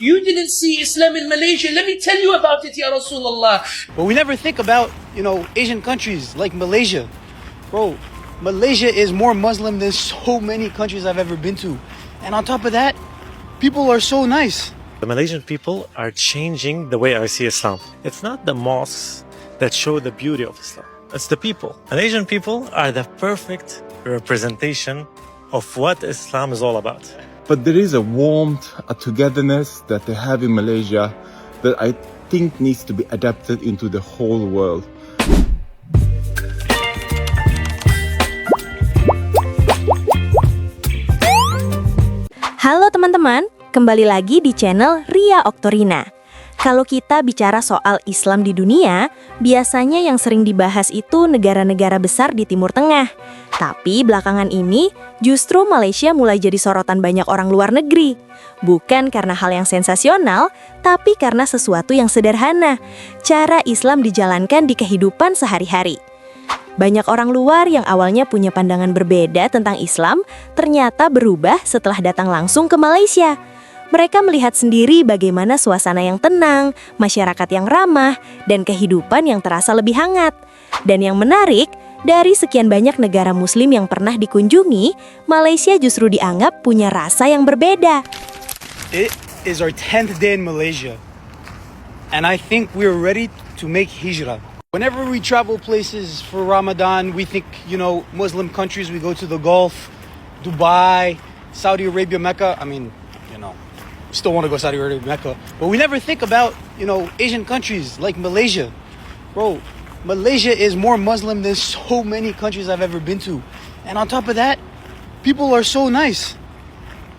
You didn't see Islam in Malaysia. Let me tell you about it, Ya Rasulullah. But we never think about, Asian countries like Malaysia. Bro, Malaysia is more Muslim than so many countries I've ever been to. And on top of that, people are so nice. The Malaysian people are changing the way I see Islam. It's not the mosques that show the beauty of Islam. It's the people. Malaysian people are the perfect representation of what Islam is all about. But there is a warmth, a togetherness that they have in Malaysia that I think needs to be adapted into the whole world. Halo teman-teman, kembali lagi di channel Ria Oktorina. Kalau kita bicara soal Islam di dunia, biasanya yang sering dibahas itu negara-negara besar di Timur Tengah. Tapi belakangan ini, justru Malaysia mulai jadi sorotan banyak orang luar negeri. Bukan karena hal yang sensasional, tapi karena sesuatu yang sederhana. Cara Islam dijalankan di kehidupan sehari-hari. Banyak orang luar yang awalnya punya pandangan berbeda tentang Islam, ternyata berubah setelah datang langsung ke Malaysia. Mereka melihat sendiri bagaimana suasana yang tenang, masyarakat yang ramah, dan kehidupan yang terasa lebih hangat. Dan yang menarik, dari sekian banyak negara muslim yang pernah dikunjungi, Malaysia justru dianggap punya rasa yang berbeda. It is our 10th day in Malaysia. And I think we're ready to make hijrah. Whenever we travel places for Ramadan, we think, Muslim countries, we go to the Gulf, Dubai, Saudi Arabia, Mecca. We still want to go Saudi Arabia, Mecca. But we never think about, Asian countries like Malaysia. Bro, Malaysia is more Muslim than so many countries I've ever been to. And on top of that, people are so nice.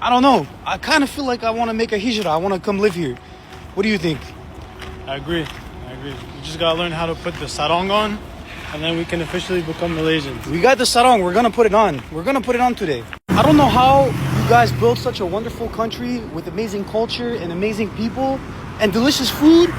I don't know. I kind of feel like I want to make a hijrah. I want to come live here. What do you think? I agree. We just gotta learn how to put the sarong on, and then we can officially become Malaysians. We got the sarong. We're gonna put it on. We're gonna put it on today. I don't know how you guys built such a wonderful country with amazing culture and amazing people and delicious food,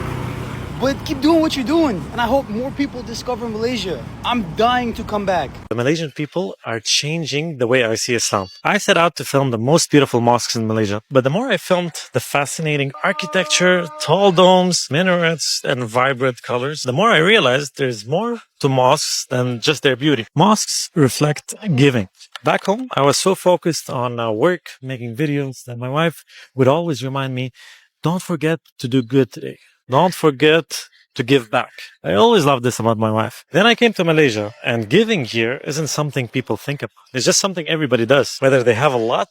but keep doing what you're doing. And I hope more people discover Malaysia. I'm dying to come back. The Malaysian people are changing the way I see Islam. I set out to film the most beautiful mosques in Malaysia, but the more I filmed the fascinating architecture, tall domes, minarets, and vibrant colors, the more I realized there's more to mosques than just their beauty. Mosques reflect giving. Back home, I was so focused on work, making videos, that my wife would always remind me, don't forget to do good today. Don't forget to give back. I always loved this about my wife. Then I came to Malaysia, and giving here isn't something people think about. It's just something everybody does. Whether they have a lot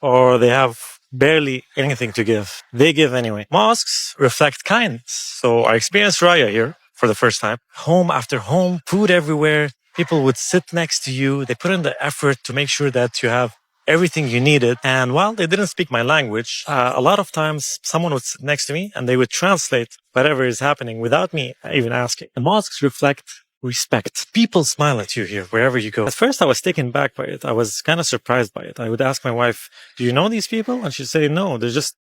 or they have barely anything to give, they give anyway. Mosques reflect kindness. So I experienced Raya here for the first time. Home after home, food everywhere. People would sit next to you. They put in the effort to make sure that you have everything you needed. And while they didn't speak my language, a lot of times someone would sit next to me and they would translate whatever is happening without me even asking. The mosques reflect respect. People smile at you here wherever you go. At first I was taken back by it. I was kind of surprised by it. I would ask my wife, do you know these people? And she'd say, no, they're just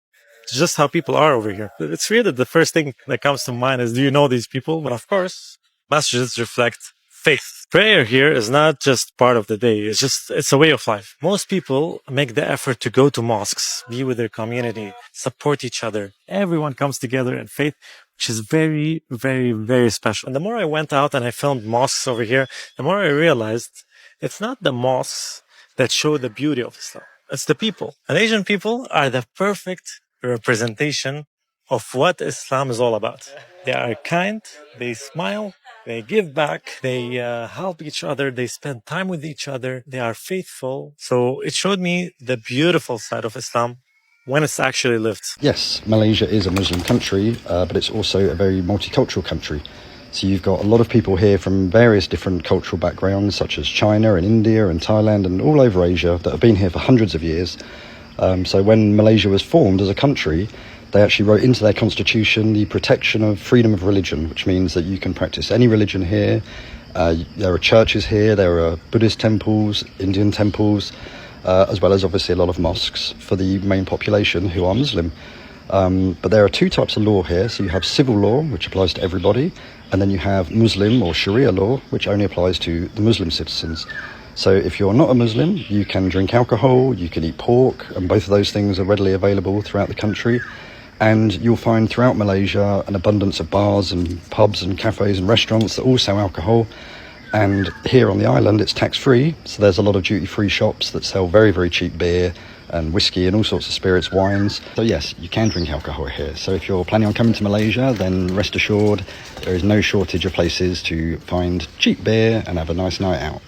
how people are over here. It's weird that the first thing that comes to mind is, do you know these people? But of course, masjids reflect faith. Prayer here is not just part of the day. It's a way of life. Most people make the effort to go to mosques, be with their community, support each other. Everyone comes together in faith, which is very, very, very special. And the more I went out and I filmed mosques over here, the more I realized it's not the mosques that show the beauty of Islam. It's the people. And Asian people are the perfect representation of what Islam is all about. They are kind, they smile, they give back, they help each other, they spend time with each other, they are faithful. So it showed me the beautiful side of Islam when it's actually lived. Yes, Malaysia is a Muslim country, but it's also a very multicultural country. So you've got a lot of people here from various different cultural backgrounds, such as China and India and Thailand and all over Asia, that have been here for hundreds of years. So when Malaysia was formed as a country, they actually wrote into their constitution the protection of freedom of religion, which means that you can practice any religion here. There are churches here, there are Buddhist temples, Indian temples, as well as obviously a lot of mosques for the main population who are Muslim. But there are two types of law here. So you have civil law, which applies to everybody, and then you have Muslim or Sharia law, which only applies to the Muslim citizens. So if you're not a Muslim, you can drink alcohol, you can eat pork, and both of those things are readily available throughout the country. And you'll find throughout Malaysia an abundance of bars and pubs and cafes and restaurants that all sell alcohol. And here on the island, it's tax-free, so there's a lot of duty-free shops that sell very, very cheap beer and whiskey and all sorts of spirits, wines. So yes, you can drink alcohol here. So if you're planning on coming to Malaysia, then rest assured there is no shortage of places to find cheap beer and have a nice night out.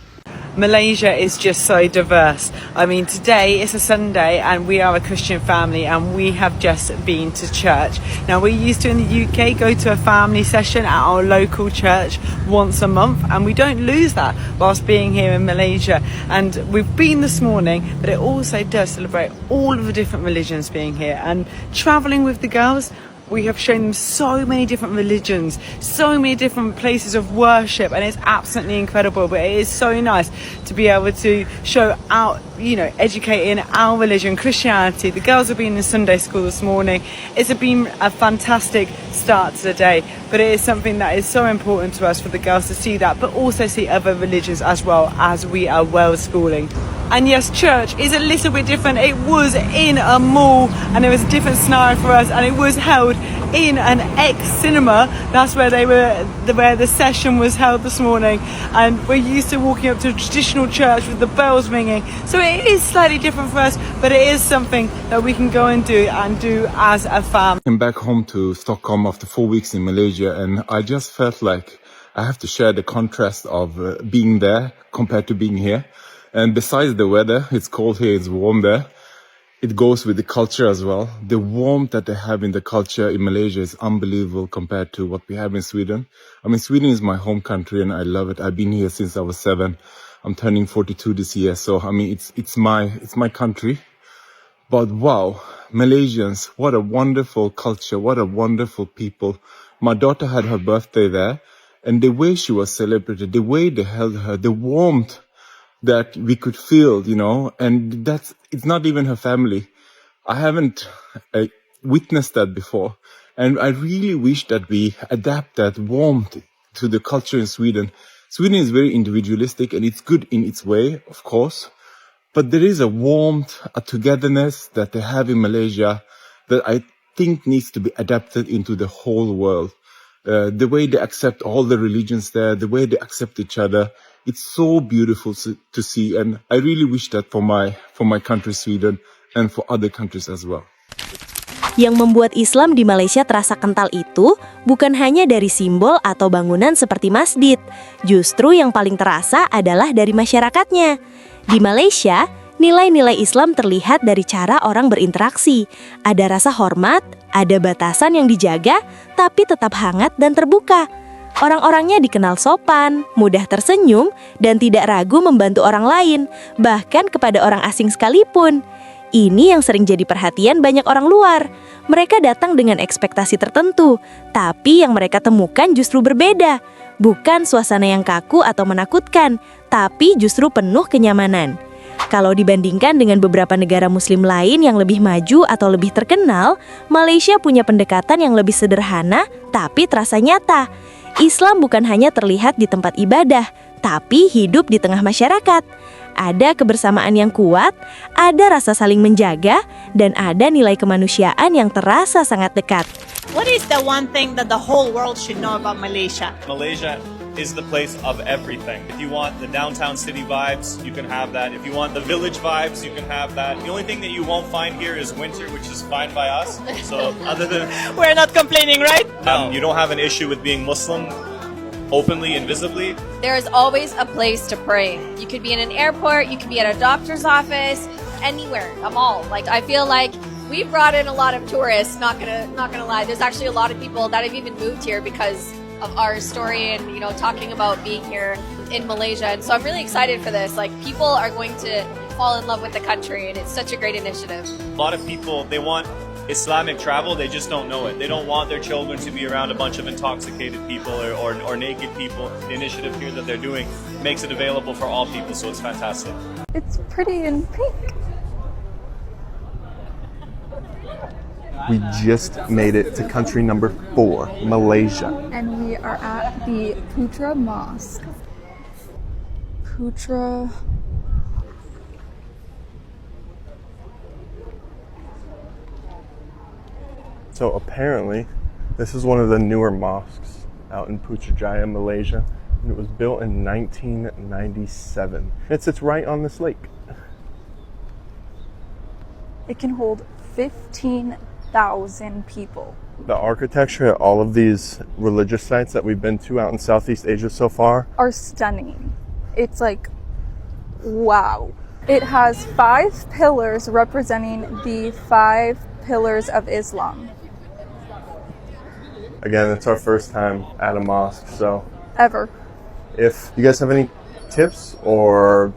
Malaysia is just so diverse. I mean, today is a Sunday and we are a Christian family and we have just been to church. Now, we used to in the UK go to a family session at our local church once a month, and we don't lose that whilst being here in Malaysia. And we've been this morning, but it also does celebrate all of the different religions being here. And travelling with the girls, we have shown them so many different religions, so many different places of worship, and it's absolutely incredible. But it is so nice to be able to show our, educating our religion, Christianity. The girls have been in Sunday school this morning. It's been a fantastic start to the day, but it is something that is so important to us for the girls to see that, but also see other religions as well as we are well schooling. And yes, church is a little bit different. It was in a mall and it was a different scenario for us, and it was held in an ex-cinema. That's where where the session was held this morning. And we're used to walking up to a traditional church with the bells ringing. So it is slightly different for us, but it is something that we can go and do as a family. Came back home to Stockholm after 4 weeks in Malaysia, and I just felt like I have to share the contrast of being there compared to being here. And besides the weather, it's cold here, it's warm there. It goes with the culture as well. The warmth that they have in the culture in Malaysia is unbelievable compared to what we have in Sweden. I mean, Sweden is my home country and I love it. I've been here since I was 7. I'm turning 42 this year. So, I mean, it's my country. But wow, Malaysians, what a wonderful culture. What a wonderful people. My daughter had her birthday there, and the way she was celebrated, the way they held her, the warmth that we could feel, and it's not even her family. I haven't witnessed that before. And I really wish that we adapt that warmth to the culture in Sweden. Sweden is very individualistic and it's good in its way, of course. But there is a warmth, a togetherness that they have in Malaysia that I think needs to be adapted into the whole world. The way they accept all the religions there, the way they accept each other, it's so beautiful to see, and I really wish that for my country Sweden and for other countries as well. Yang membuat Islam di Malaysia terasa kental itu bukan hanya dari simbol atau bangunan seperti masjid. Justru yang paling terasa adalah dari masyarakatnya. Di Malaysia, nilai-nilai Islam terlihat dari cara orang berinteraksi. Ada rasa hormat, ada batasan yang dijaga, tapi tetap hangat dan terbuka. Orang-orangnya dikenal sopan, mudah tersenyum, dan tidak ragu membantu orang lain, bahkan kepada orang asing sekalipun. Ini yang sering jadi perhatian banyak orang luar. Mereka datang dengan ekspektasi tertentu, tapi yang mereka temukan justru berbeda. Bukan suasana yang kaku atau menakutkan, tapi justru penuh kenyamanan. Kalau dibandingkan dengan beberapa negara muslim lain yang lebih maju atau lebih terkenal, Malaysia punya pendekatan yang lebih sederhana, tapi terasa nyata. Islam bukan hanya terlihat di tempat ibadah, tapi hidup di tengah masyarakat. Ada kebersamaan yang kuat, ada rasa saling menjaga, dan ada nilai kemanusiaan yang terasa sangat dekat. What is the one thing that the whole world should know about Malaysia? Malaysia is the place of everything. If you want the downtown city vibes, you can have that. If you want the village vibes, you can have that. The only thing that you won't find here is winter, which is fine by us. So other than We're not complaining, right? you don't have an issue with being Muslim openly and visibly. There is always a place to pray. You could be in an airport, you could be at a doctor's office, anywhere, a mall. Like, I feel like we've brought in a lot of tourists, not gonna lie. There's actually a lot of people that have even moved here because of our story and, talking about being here in Malaysia. And so I'm really excited for this. Like, people are going to fall in love with the country, and it's such a great initiative. A lot of people, they want Islamic travel, they just don't know it. They don't want their children to be around a bunch of intoxicated people or naked people. The initiative here that they're doing makes it available for all people, so it's fantastic. It's pretty in pink. We just made it to country number 4, Malaysia. And we are at the Putra Mosque. Putra... So apparently, this is one of the newer mosques out in Putrajaya, Malaysia. And it was built in 1997. It sits right on this lake. It can hold 15,000 people. The architecture at all of these religious sites that we've been to out in Southeast Asia so far Are stunning. It's like, wow. It has 5 pillars representing the 5 pillars of Islam. Again, it's our first time at a mosque, so Ever. if you guys have any tips or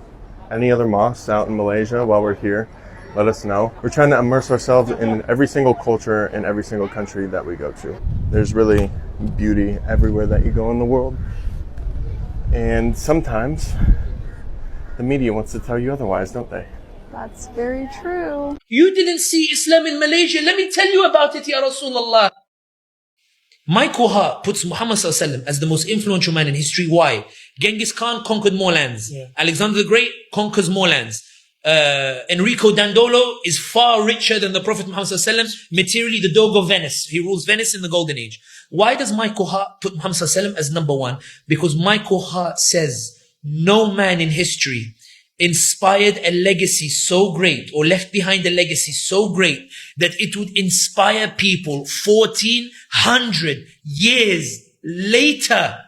any other mosques out in Malaysia while we're here, let us know. We're trying to immerse ourselves in every single culture in every single country that we go to. There's really beauty everywhere that you go in the world. And sometimes the media wants to tell you otherwise, don't they? That's very true. You didn't see Islam in Malaysia. Let me tell you about it, Ya Rasulullah. Michael Hart puts Muhammad ﷺ as the most influential man in history. Why? Genghis Khan conquered more lands. Alexander the Great conquers more lands. Enrico Dandolo is far richer than the Prophet Muhammad ﷺ. Materially, the Doge of Venice. He rules Venice in the Golden Age. Why does Michael Hart put Muhammad ﷺ as number one? Because Michael Hart says no man in history inspired a legacy so great or left behind a legacy so great that it would inspire people 1400 years later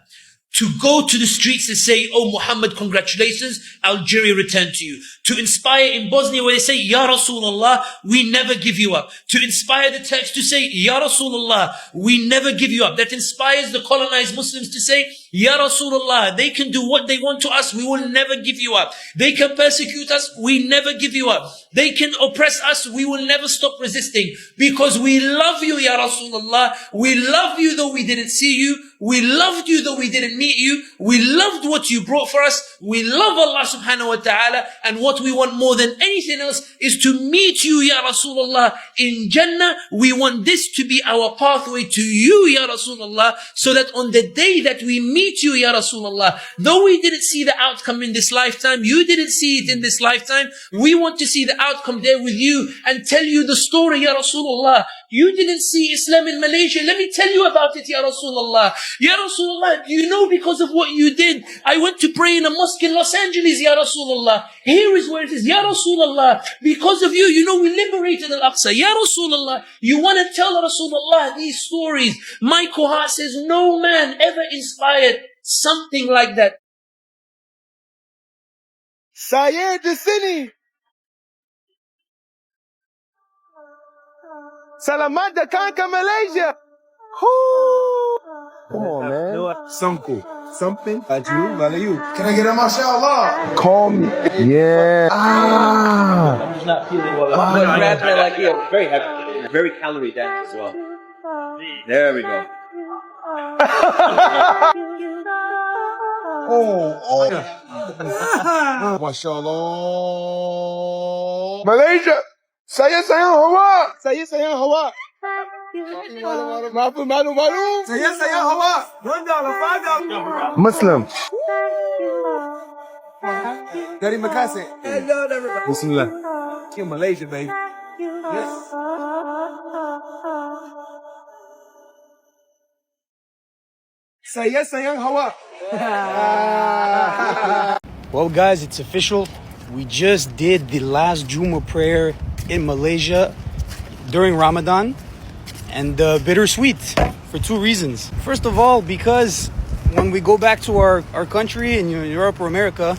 to go to the streets and say, oh Muhammad, congratulations, Algeria returned to you. To inspire in Bosnia where they say, Ya Rasulullah, we never give you up. To inspire the Turks to say, Ya Rasulullah, we never give you up. That inspires the colonized Muslims to say, Ya Rasulullah, they can do what they want to us, we will never give you up. They can persecute us, we never give you up. They can oppress us, we will never stop resisting. Because we love you, Ya Rasulullah. We love you though we didn't see you. We loved you though we didn't meet you. We loved what you brought for us. We love Allah subhanahu wa ta'ala. And what we want more than anything else is to meet you, Ya Rasulullah, in Jannah. We want this to be our pathway to you, Ya Rasulullah, so that on the day that we meet you, Ya Rasulullah, though we didn't see the outcome in this lifetime, you didn't see it in this lifetime, we want to see the outcome there with you and tell you the story, Ya Rasulullah. You didn't see Islam in Malaysia. Let me tell you about it, Ya Rasulullah. Ya Rasulullah, you know because of what you did, I went to pray in a mosque in Los Angeles, Ya Rasulullah. Here is where it is, Ya Rasulullah. Because of you, you know we liberated Al-Aqsa. Ya Rasulullah, you want to tell Rasulullah these stories. Michael Hart says no man ever inspired something like that. Saya di sini. Selamat datang ke Malaysia. Come on, man. Something. Aju, Malayu. Can I get a mashallah? Call me. Yeah. I'm just not feeling well. I'm graduate like you. Very heavy. Very calorie dense as well. There we go. Mashallah. Malaysia. Saya sayang Hawa. Saya sayang Hawa. Malu. Saya sayang Hawa. Muslim. Dari Makasih. Bismillah. In Malaysia, baby. Yes. Saya sayang Hawa. Well, guys, it's official. We just did the last Jummah prayer in Malaysia during Ramadan, and bittersweet for 2 reasons. First of all, because when we go back to our country in Europe or America,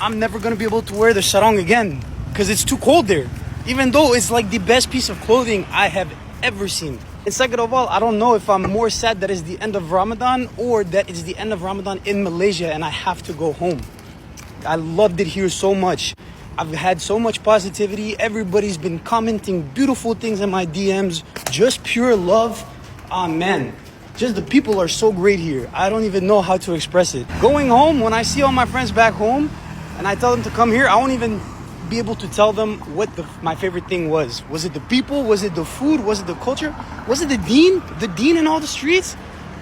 I'm never going to be able to wear the sarong again because it's too cold there, even though it's like the best piece of clothing I have ever seen. And second of all, I don't know if I'm more sad that it's the end of Ramadan or that it's the end of Ramadan in Malaysia and I have to go home. I loved it here so much. I've had so much positivity. Everybody's been commenting beautiful things in my DMs. Just pure love. Ah, man. Just the people are so great here. I don't even know how to express it. Going home, when I see all my friends back home and I tell them to come here, I won't even be able to tell them what my favorite thing was. Was it the people? Was it the food? Was it the culture? Was it the deen? The deen in all the streets?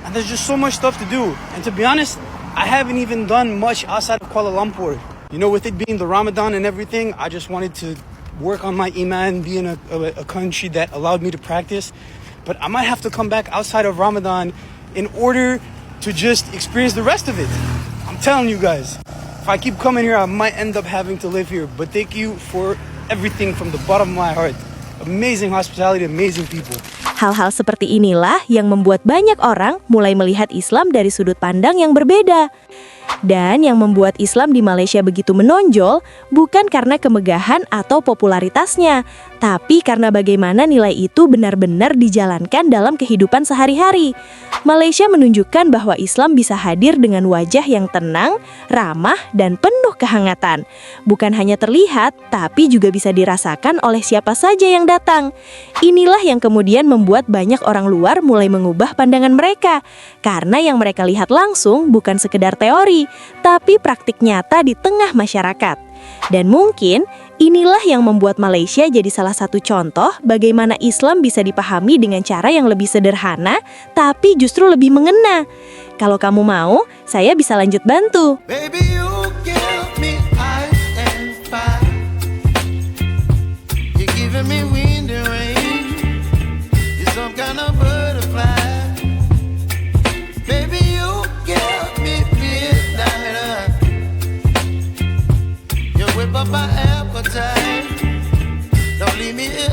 And there's just so much stuff to do. And to be honest, I haven't even done much outside of Kuala Lumpur. You know, with it being the Ramadan and everything, I just wanted to work on my iman, be in a country that allowed me to practice. But I might have to come back outside of Ramadan in order to just experience the rest of it. I'm telling you guys, if I keep coming here, I might end up having to live here. But thank you for everything from the bottom of my heart. Amazing hospitality, amazing people. Hal-hal seperti inilah yang membuat banyak orang mulai melihat Islam dari sudut pandang yang berbeda. Dan yang membuat Islam di Malaysia begitu menonjol bukan karena kemegahan atau popularitasnya, tapi karena bagaimana nilai itu benar-benar dijalankan dalam kehidupan sehari-hari. Malaysia menunjukkan bahwa Islam bisa hadir dengan wajah yang tenang, ramah, dan penuh kehangatan. Bukan hanya terlihat, tapi juga bisa dirasakan oleh siapa saja yang datang. Inilah yang kemudian membuat banyak orang luar mulai mengubah pandangan mereka, karena yang mereka lihat langsung bukan sekedar teori, tapi praktik nyata di tengah masyarakat. Dan mungkin inilah yang membuat Malaysia jadi salah satu contoh bagaimana Islam bisa dipahami dengan cara yang lebih sederhana, tapi justru lebih mengena. Kalau kamu mau, saya bisa lanjut bantu. Baby, you give me ice and fire. You're giving me wind and rain. You're some kind of butterfly. Baby, you give me midnight. You whip up my appetite. Don't leave me here.